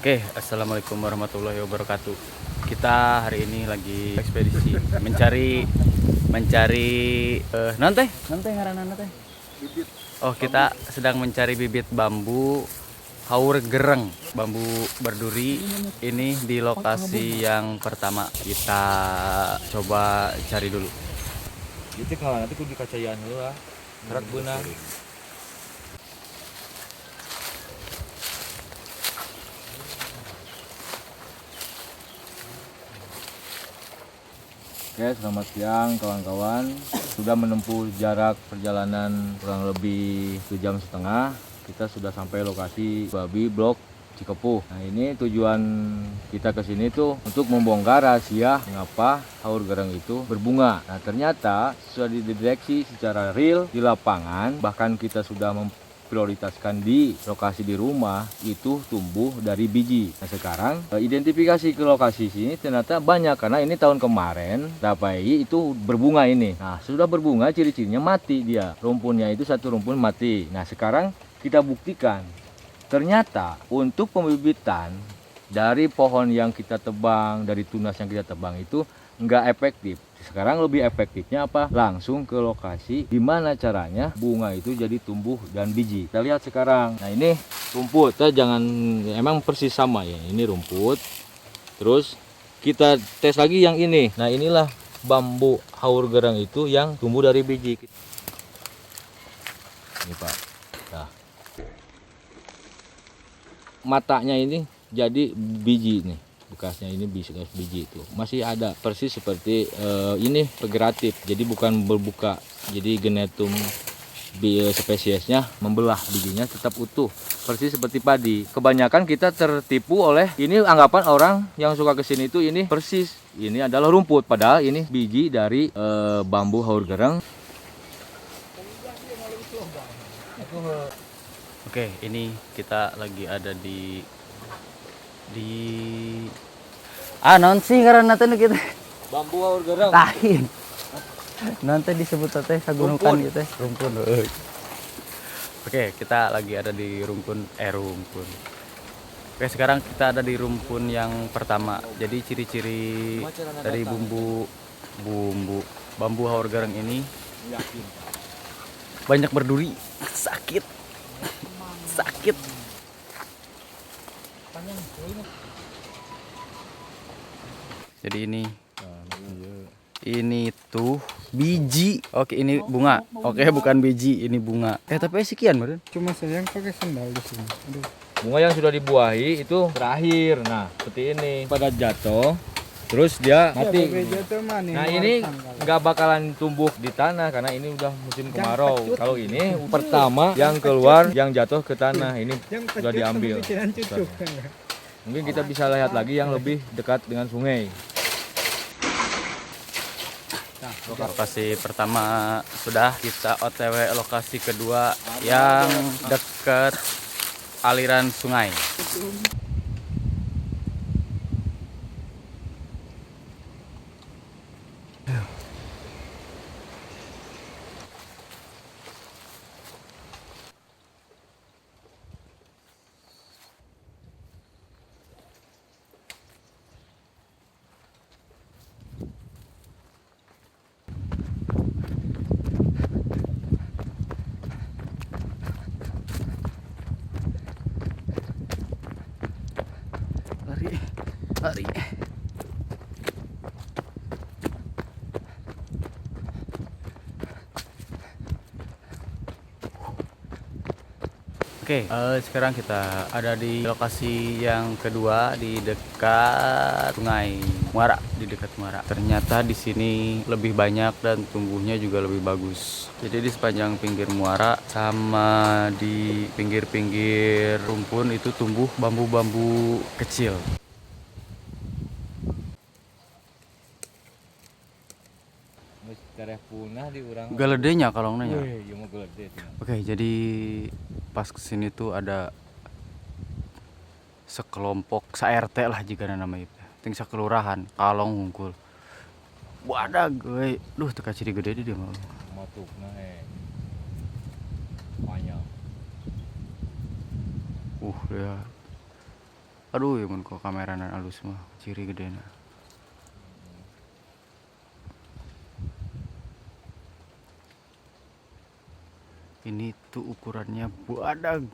Oke, assalamualaikum warahmatullahi wabarakatuh. Kita hari ini lagi ekspedisi mencari nante ngaranna teh. Oh, kita sedang mencari bibit bambu haur gereng, bambu berduri. Ini di lokasi yang pertama kita coba cari dulu. Itu kalau nanti kudu dikacayaan heula. Gerak beunang. Oke, selamat siang kawan-kawan. Sudah menempuh jarak perjalanan kurang lebih 1,5 jam. Kita sudah sampai lokasi Babi Blok Cikepuh. Nah, ini tujuan kita ke sini tuh untuk membongkar rahasia mengapa haur gereng itu berbunga. Nah, ternyata sudah dideteksi secara real di lapangan, bahkan kita sudah prioritaskan di lokasi di rumah itu tumbuh dari biji. Nah, sekarang identifikasi ke lokasi sini ternyata banyak karena ini tahun kemarin dapai itu berbunga ini. Nah, sudah berbunga ciri-cirinya mati dia. Rumpunnya itu satu rumpun mati. Nah, sekarang kita buktikan ternyata untuk pembibitan dari pohon yang kita tebang, dari tunas yang kita tebang itu nggak efektif. Sekarang lebih efektifnya apa? Langsung ke lokasi gimana caranya bunga itu jadi tumbuh dan biji. Kita lihat sekarang. Nah, ini rumput. Kita jangan emang persis sama ya. Ini rumput. Terus kita tes lagi yang ini. Nah, inilah bambu haur gereng itu yang tumbuh dari biji. Ini, Pak. Nah, matanya ini jadi biji nih. Bekasnya ini biji itu masih ada persis seperti ini figuratif, jadi bukan berbuka, jadi genetum spesiesnya membelah, bijinya tetap utuh persis seperti padi. Kebanyakan kita tertipu oleh ini anggapan orang yang suka kesini itu ini persis ini adalah rumput, padahal ini biji dari bambu haur gereng. Oke, ini kita lagi ada di non sih karena nanti kita Bambu haur gereng lain nanti disebut teh sagunukan gitu rumpun. Oke, kita lagi ada di rumpun. Oke, sekarang kita ada di rumpun yang pertama. Jadi ciri-ciri dari bambu haur gereng ini banyak berduri, sakit. Jadi ini tuh biji. Oke, ini bunga. Oke, bukan biji, ini bunga. Tapi sekian, Meren. Cuma sayang pakai sandal di sini. Aduh. bunga yang sudah dibuahi itu terakhir. Nah, seperti ini pada jatuh terus dia mati. Nah, ini nggak bakalan tumbuh di tanah karena ini udah musim kemarau. Kalau ini pertama yang keluar yang jatuh ke tanah ini sudah diambil. Mungkin kita bisa lihat lagi yang lebih dekat dengan sungai. Lokasi pertama sudah, kita OTW lokasi kedua yang dekat aliran sungai. Lari. Oke, sekarang kita ada di lokasi yang kedua di dekat Sungai Muara, Ternyata di sini lebih banyak dan tumbuhnya juga lebih bagus. Jadi di sepanjang pinggir muara sama di pinggir-pinggir rumpun itu tumbuh bambu-bambu kecil. Galedenya kalau nanya. Oke, jadi pas kesini tuh ada sekelompok sa-RT lah jika nama itu. Ting sakelurahan, kalong hungkul. Wadah gue, teka ciri gede dia mah. Matukna panjang. Ya. Aduh, ya mun kok kamera nan alus mah ciri gedena. Ini tuh ukurannya buadag.